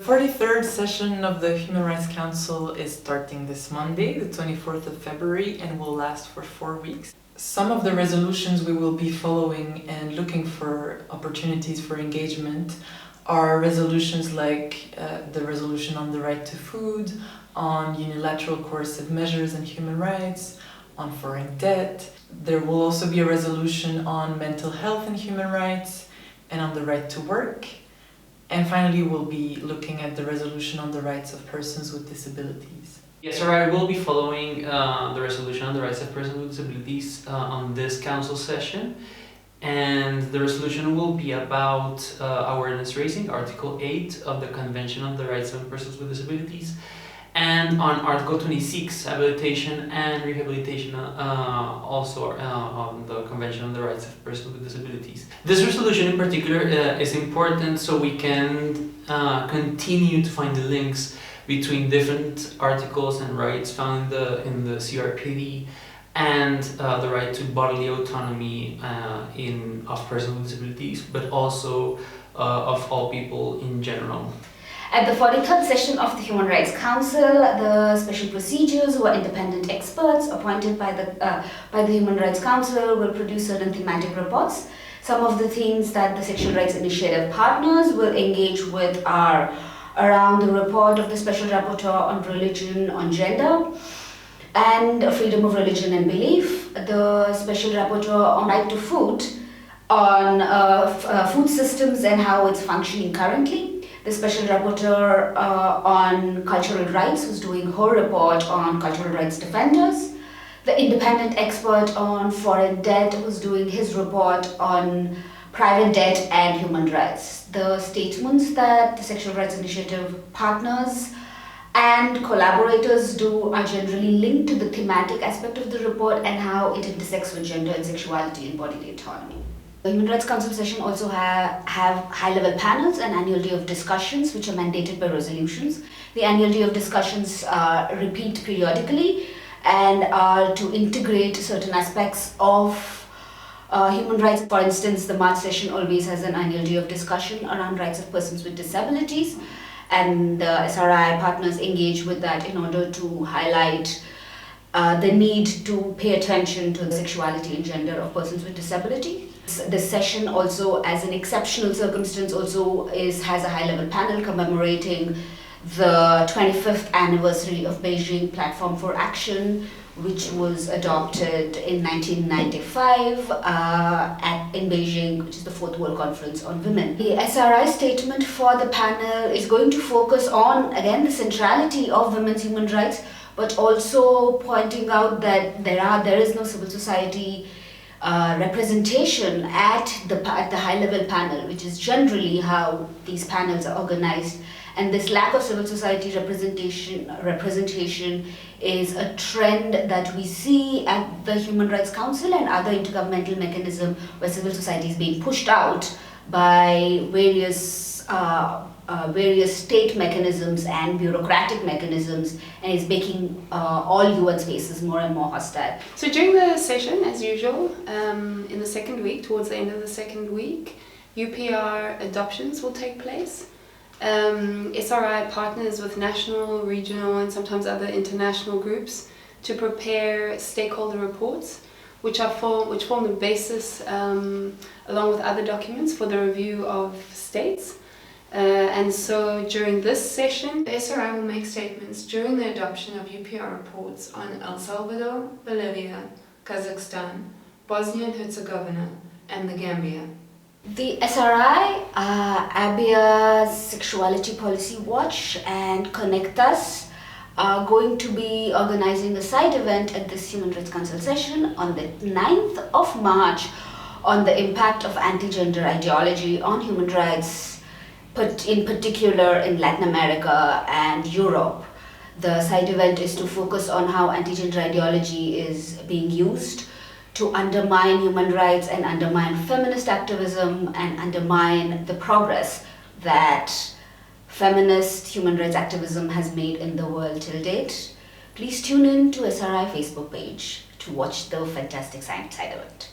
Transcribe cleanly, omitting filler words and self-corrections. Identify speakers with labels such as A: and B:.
A: The 43rd session of the Human Rights Council is starting this Monday, the 24th of February, and will last for 4 weeks. Some of the resolutions we will be following and looking for opportunities for engagement are resolutions like the resolution on the right to food, on unilateral coercive measures and human rights, on foreign debt. There will also be a resolution on mental health and human rights, and on the right to work. And finally, we'll be looking at the resolution on the rights of persons with disabilities.
B: Yes, alright, we'll be following the resolution on the rights of persons with disabilities on this council session. And the resolution will be about awareness raising, Article 8 of the Convention on the Rights of Persons with Disabilities, and on Article 26, habilitation and rehabilitation, also on the Convention on the Rights of Persons with Disabilities. This resolution in particular is important so we can continue to find the links between different articles and rights found in the CRPD and the right to bodily autonomy of persons with disabilities, but also of all people in general.
C: At the 43rd session of the Human Rights Council, the special procedures, who are independent experts appointed by the Human Rights Council, will produce certain thematic reports. Some of the themes that the Sexual Rights Initiative partners will engage with are around the report of the Special Rapporteur on religion, on gender, and freedom of religion and belief, the Special Rapporteur on right to food, on food systems and how it's functioning currently, the Special Rapporteur on cultural rights, who's doing her report on cultural rights defenders, the independent expert on foreign debt, who's doing his report on private debt and human rights. The statements that the Sexual Rights Initiative partners and collaborators do are generally linked to the thematic aspect of the report and how it intersects with gender and sexuality and bodily autonomy. The Human Rights Council session also have high-level panels and annual day of discussions which are mandated by resolutions. The annual day of discussions repeat periodically and are to integrate certain aspects of human rights. For instance, the March session always has an annual day of discussion around rights of persons with disabilities, and the SRI partners engage with that in order to highlight the need to pay attention to the sexuality and gender of persons with disability. This session also, as an exceptional circumstance, also has a high-level panel commemorating the 25th anniversary of Beijing Platform for Action, which was adopted in 1995 in Beijing, which is the 4th World Conference on Women. The SRI statement for the panel is going to focus on, again, the centrality of women's human rights, but also pointing out that there is no civil society representation at the high-level panel, which is generally how these panels are organized. And this lack of civil society representation is a trend that we see at the Human Rights Council and other intergovernmental mechanisms where civil society is being pushed out by various state mechanisms and bureaucratic mechanisms, and is making all UN spaces more and more hostile.
D: So during the session, as usual, in the second week, towards the end of the second week, UPR adoptions will take place. SRI partners with national, regional and sometimes other international groups to prepare stakeholder reports which form the basis along with other documents for the review of states. And so during this session, the SRI will make statements during the adoption of UPR reports on El Salvador, Bolivia, Kazakhstan, Bosnia and Herzegovina and the Gambia.
C: The SRI, ABIA's Sexuality Policy Watch and Connect Us are going to be organizing a side event at this Human Rights Council session on the 9th of March on the impact of anti-gender ideology on human rights, but in particular in Latin America and Europe. The side event is to focus on how anti-gender ideology is being used to undermine human rights and undermine feminist activism and undermine the progress that feminist human rights activism has made in the world till date. Please tune in to SRI Facebook page to watch the fantastic side event.